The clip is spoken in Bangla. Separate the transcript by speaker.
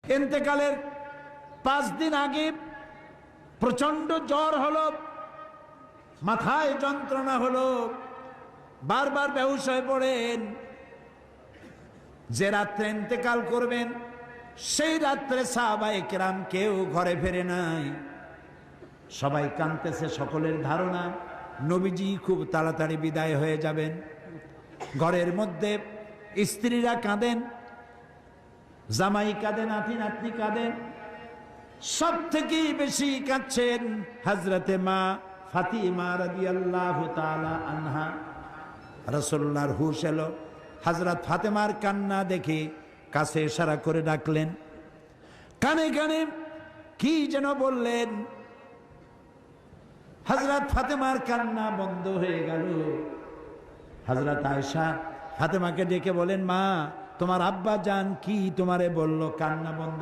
Speaker 1: ইন্তেকালের 5 দিন আগে প্রচন্ড জ্বর হলো, মাথায় যন্ত্রণা হলো, বারবার বেহুশ হয়ে পড়েন। যে রাত্রে ইন্তেকাল করবেন সেই রাত্রে সাহাবায়ে কেরাম কেউ ঘরে ফেরে নাই, সবাই কাঁদতেছে। সকলের ধারণা নবীজি খুব তাড়াতাড়ি বিদায় হয়ে যাবেন। ঘরের মধ্যে স্ত্রীরা কাঁদেন, জামাই কাঁদেন, নাতি নাতনি কাঁদেন। সব থেকে বেশি কাঁদছেন হযরতে মা ফাতিমা রাদিয়াল্লাহু তাআলা আনহা। রাসূলুল্লাহর হুশ এলো, হযরত ফাতেমার কান্না দেখে কাছে ইশারা করে ডাকলেন, কানে কানে কি যেন বললেন। হযরত ফাতেমার কান্না বন্ধ হয়ে গেল। হযরত আয়েশা ফাতেমাকে ডেকে বলেন, মা তোমার আব্বা জান কি তোমারে বলল, কান্না বন্ধ